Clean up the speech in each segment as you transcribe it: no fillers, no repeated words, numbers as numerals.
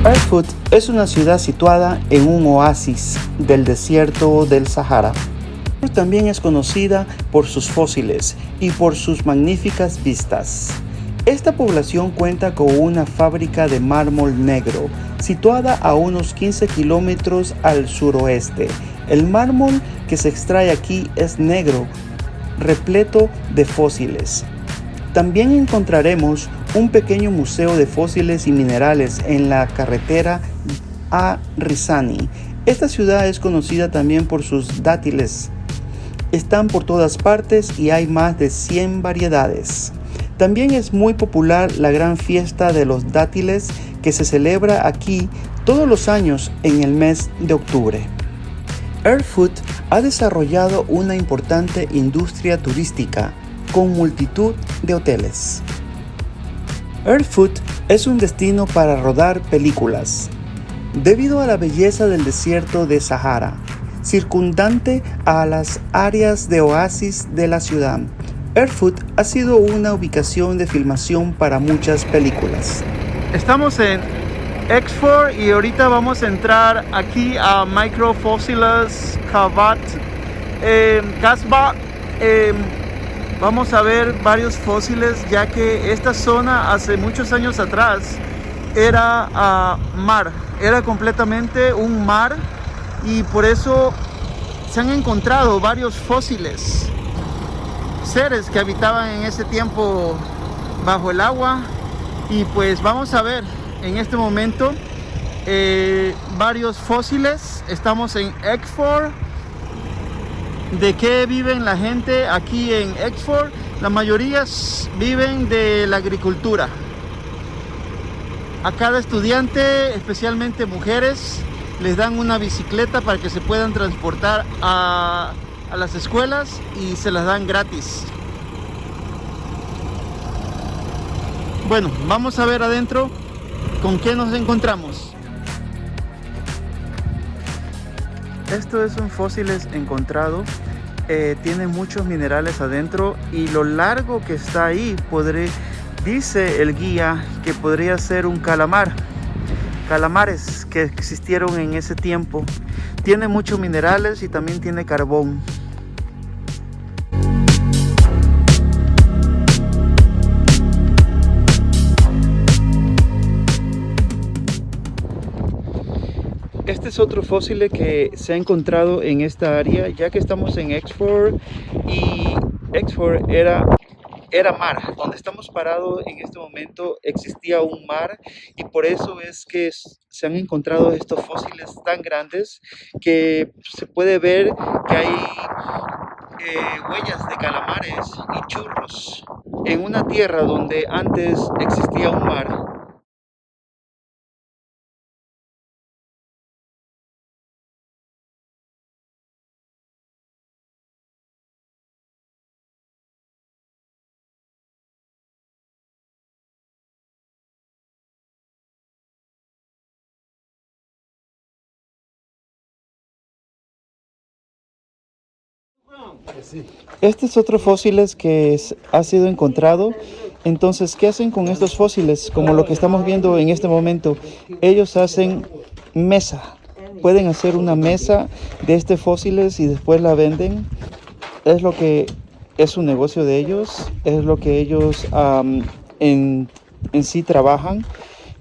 Erfurt es una ciudad situada en un oasis del desierto del Sahara. También es conocida por sus fósiles y por sus magníficas vistas. Esta población cuenta con una fábrica de mármol negro, situada a unos 15 kilómetros al suroeste. El mármol que se extrae aquí es negro, repleto de fósiles. También encontraremos un pequeño museo de fósiles y minerales en la carretera a Rizani. Esta ciudad es conocida también por sus dátiles. Están por todas partes y hay más de 100 variedades. También es muy popular la gran fiesta de los dátiles que se celebra aquí todos los años en el mes de octubre. Erfurt ha desarrollado una importante industria turística con multitud de hoteles. Erfurt es un destino para rodar películas. Debido a la belleza del desierto de Sahara, circundante a las áreas de oasis de la ciudad, Erfurt ha sido una ubicación de filmación para muchas películas. Estamos en Erfurt y ahorita vamos a entrar aquí a Microfossiles Kasbah. Vamos a ver varios fósiles, ya que esta zona hace muchos años atrás era mar, era completamente un mar, y por eso se han encontrado varios fósiles, seres que habitaban en ese tiempo bajo el agua. Y pues vamos a ver en este momento varios fósiles. Estamos en Erfurt. ¿De qué viven la gente aquí en Erfurt? La mayoría viven de la agricultura. A cada estudiante, especialmente mujeres, les dan una bicicleta para que se puedan transportar a las escuelas, y se las dan gratis. Bueno, vamos a ver adentro con qué nos encontramos. Esto es un fósiles encontrado. Tiene muchos minerales adentro, y lo largo que está ahí, dice el guía que podría ser un calamares que existieron en ese tiempo. Tiene muchos minerales y también tiene carbón. Este es otro fósil que se ha encontrado en esta área, ya que estamos en Erfurt, y Erfurt era mar. Donde estamos parados en este momento existía un mar, y por eso es que se han encontrado estos fósiles tan grandes que se puede ver que hay huellas de calamares y churros en una tierra donde antes existía un mar. Este es otro fósiles que ha sido encontrado. Entonces, ¿qué hacen con estos fósiles? Como lo que estamos viendo en este momento, ellos hacen mesa. Pueden hacer una mesa de estos fósiles y después la venden. Es lo que es un negocio de ellos, es lo que ellos en sí trabajan.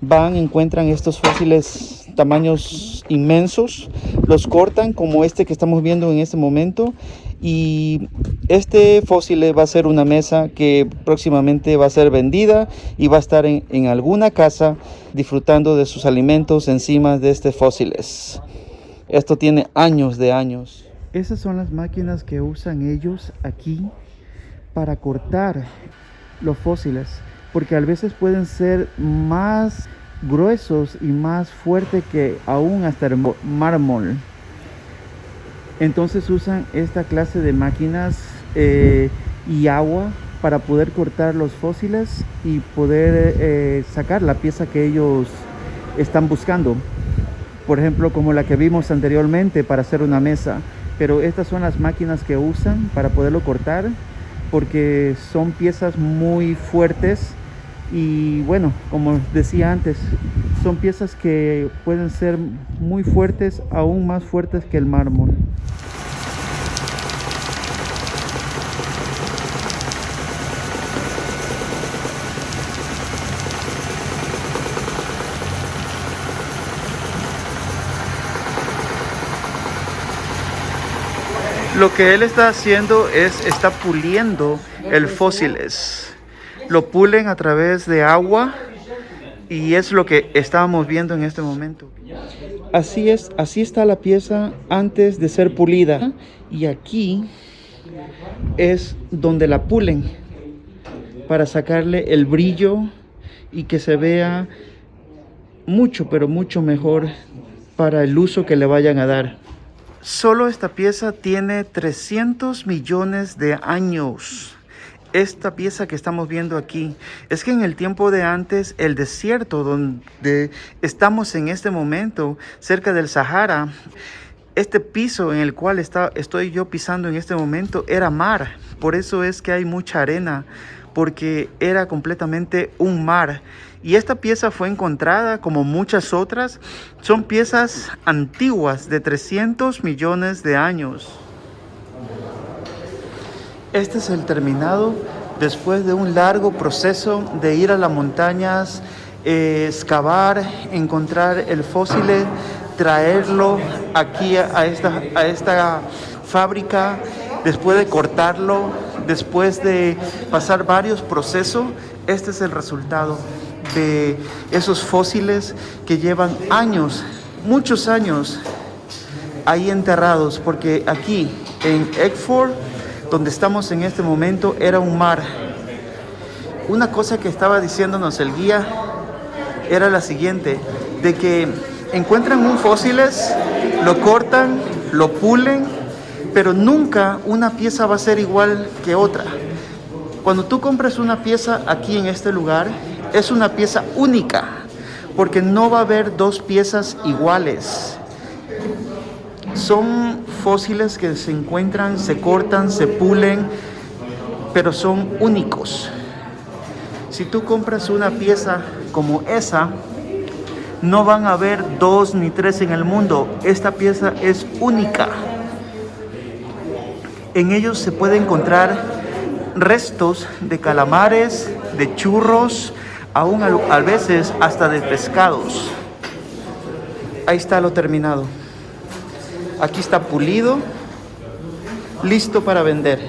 Van, encuentran estos fósiles tamaños inmensos, los cortan como este que estamos viendo en este momento, y este fósil va a ser una mesa que próximamente va a ser vendida y va a estar en alguna casa disfrutando de sus alimentos encima de este fósiles. Esto tiene años de años. Esas son las máquinas que usan ellos aquí para cortar los fósiles, porque a veces pueden ser más gruesos y más fuertes que aún hasta el mármol. Entonces usan esta clase de máquinas y agua para poder cortar los fósiles y poder sacar la pieza que ellos están buscando. Por ejemplo, como la que vimos anteriormente para hacer una mesa. Pero estas son las máquinas que usan para poderlo cortar, porque son piezas muy fuertes Y bueno, como decía antes, son piezas que pueden ser muy fuertes, aún más fuertes que el mármol. Lo que él está haciendo está puliendo el fósiles. Lo pulen a través de agua y es lo que estábamos viendo en este momento. Así es, así está la pieza antes de ser pulida. Y aquí es donde la pulen para sacarle el brillo y que se vea mucho, pero mucho mejor para el uso que le vayan a dar. Solo esta pieza tiene 300 millones de años. Esta pieza que estamos viendo aquí es que en el tiempo de antes, el desierto donde estamos en este momento, cerca del Sahara, este piso en el cual estoy yo pisando en este momento era mar. Por eso es que hay mucha arena, porque era completamente un mar. Y esta pieza fue encontrada, como muchas otras, son piezas antiguas de 300 millones de años. Este es el terminado después de un largo proceso de ir a las montañas, excavar, encontrar el fósil, traerlo aquí a esta fábrica, después de cortarlo, después de pasar varios procesos. Este es el resultado de esos fósiles que llevan años, muchos años ahí enterrados, porque aquí en Eckford, donde estamos en este momento, era un mar. Una cosa que estaba diciéndonos el guía era la siguiente, de que encuentran un fósiles, lo cortan, lo pulen, pero nunca una pieza va a ser igual que otra. Cuando tú compras una pieza aquí en este lugar, es una pieza única, porque no va a haber dos piezas iguales. Son fósiles que se encuentran, se cortan, se pulen, pero son únicos. Si tú compras una pieza como esa, no van a haber dos ni tres en el mundo. Esta pieza es única. En ellos se puede encontrar restos de calamares, de churros, aún a veces hasta de pescados. Ahí está lo terminado. Aquí está pulido, listo para vender.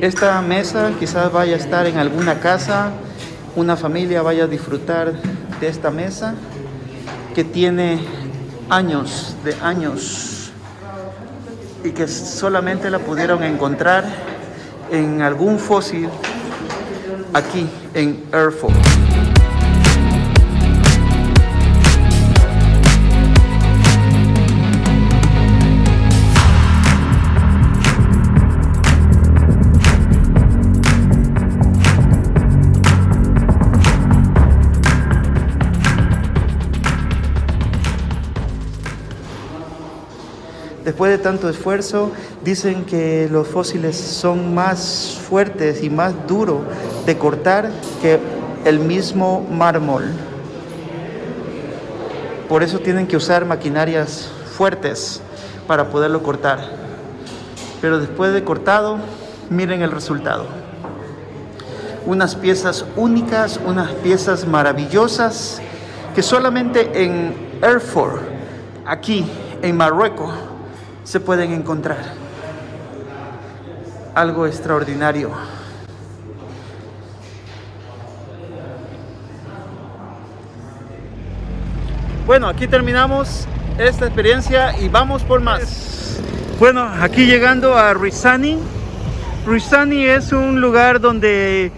Esta mesa quizás vaya a estar en alguna casa, una familia vaya a disfrutar de esta mesa que tiene años de años y que solamente la pudieron encontrar en algún fósil aquí en Erfurt. Después de tanto esfuerzo, dicen que los fósiles son más fuertes y más duros de cortar que el mismo mármol. Por eso tienen que usar maquinarias fuertes para poderlo cortar. Pero después de cortado, miren el resultado. Unas piezas únicas, unas piezas maravillosas que solamente en Erfurt, aquí en Marruecos, se pueden encontrar. Algo extraordinario. Bueno, aquí terminamos esta experiencia y vamos por más. Bueno, aquí llegando a Rizani. Rizani es un lugar donde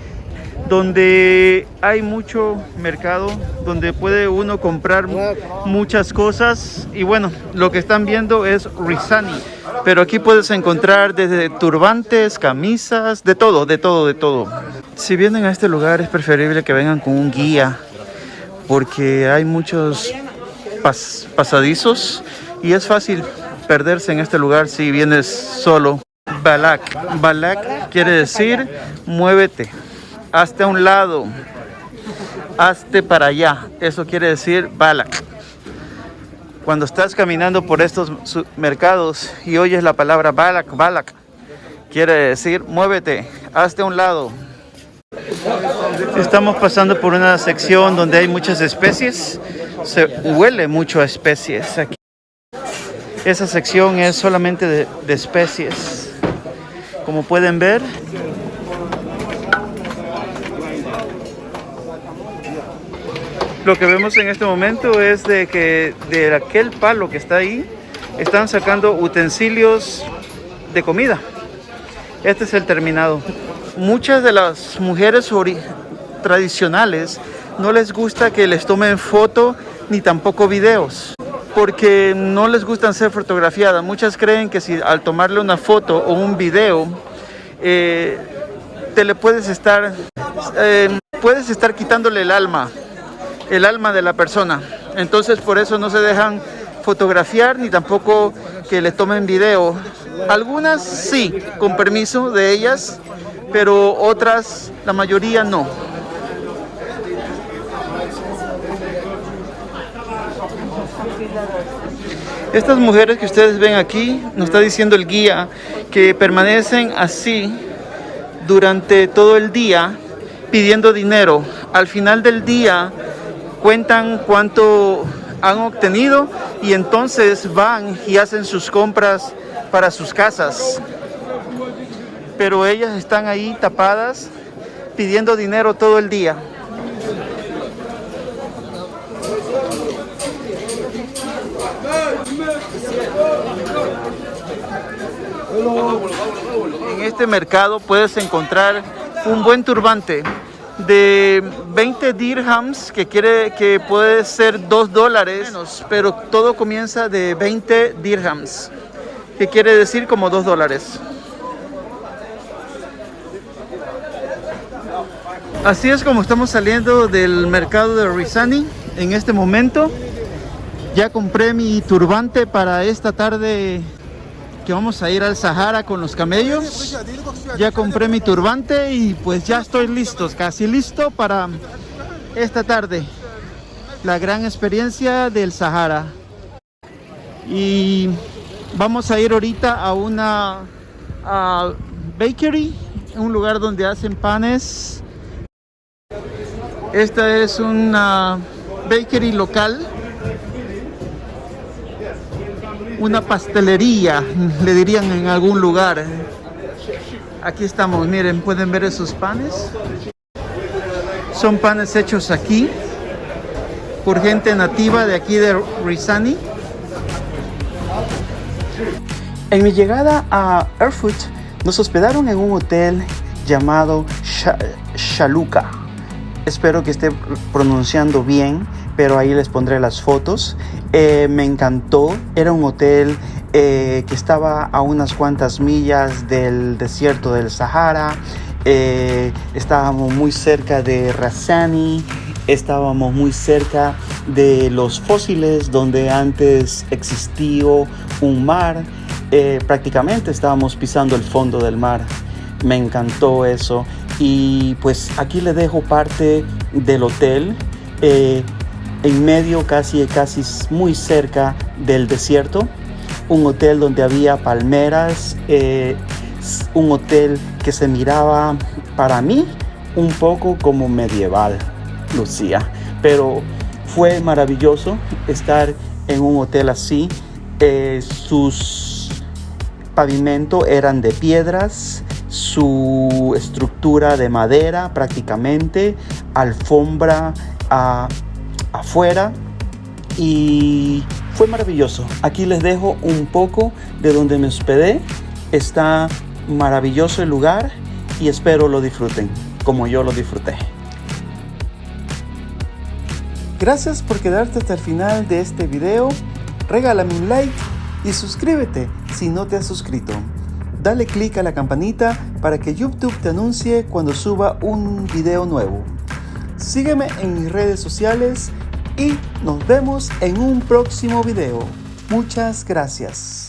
hay mucho mercado, donde puede uno comprar muchas cosas. Y bueno, lo que están viendo es Rizani, pero aquí puedes encontrar desde turbantes, camisas, de todo. Si vienen a este lugar es preferible que vengan con un guía, porque hay muchos pasadizos y es fácil perderse en este lugar si vienes solo. Balak quiere decir muévete. hazte a un lado, hazte para allá. Eso quiere decir balak. Cuando estás caminando por estos mercados y oyes la palabra balak, balak, quiere decir muévete, hazte a un lado. Estamos pasando por una sección donde hay muchas especies. Se huele mucho a especies aquí. Esa sección es solamente de especies. Como pueden ver, lo que vemos en este momento es de que de aquel palo que está ahí están sacando utensilios de comida. Este es el terminado. Muchas de las mujeres tradicionales no les gusta que les tomen foto ni tampoco videos, porque no les gustan ser fotografiadas. Muchas creen que si al tomarle una foto o un video te le puedes estar quitándole el alma de la persona. Entonces por eso no se dejan fotografiar ni tampoco que le tomen video. Algunas sí, con permiso de ellas, pero otras, la mayoría no. Estas mujeres que ustedes ven aquí, nos está diciendo el guía, que permanecen así durante todo el día pidiendo dinero. Al final del día cuentan cuánto han obtenido y entonces van y hacen sus compras para sus casas. Pero ellas están ahí tapadas pidiendo dinero todo el día. En este mercado puedes encontrar un buen turbante de 20 dirhams, que puede ser $2, pero todo comienza de 20 dirhams, que quiere decir como $2. Así es como estamos saliendo del mercado de Rizani en este momento. Ya compré mi turbante para esta tarde que vamos a ir al Sahara con los camellos. Ya compré mi turbante y pues ya estoy listo, casi listo para esta tarde. La gran experiencia del Sahara. Y vamos a ir ahorita a una bakery, un lugar donde hacen panes. Esta es una bakery local. Una pastelería, le dirían en algún lugar. Aquí estamos, miren, pueden ver esos panes. Son panes hechos aquí por gente nativa de aquí de Rizani. En mi llegada a Erfurt nos hospedaron en un hotel llamado Shaluka. Espero que esté pronunciando bien, pero ahí les pondré las fotos. Me encantó. Era un hotel que estaba a unas cuantas millas del desierto del Sahara. Estábamos muy cerca de Razani. Estábamos muy cerca de los fósiles donde antes existió un mar. Prácticamente estábamos pisando el fondo del mar. Me encantó eso. Y pues aquí les dejo parte del hotel. En medio, casi muy cerca del desierto, un hotel donde había palmeras, un hotel que se miraba para mí un poco como medieval, lucía, pero fue maravilloso estar en un hotel así. Sus pavimentos eran de piedras, su estructura de madera prácticamente, alfombra afuera, y fue maravilloso. Aquí les dejo un poco de donde me hospedé. Está maravilloso el lugar y espero lo disfruten como yo lo disfruté. Gracias por quedarte hasta el final de este video. Regálame un like y suscríbete si no te has suscrito. Dale click a la campanita para que YouTube te anuncie cuando suba un video nuevo. Sígueme en mis redes sociales y nos vemos en un próximo video. Muchas gracias.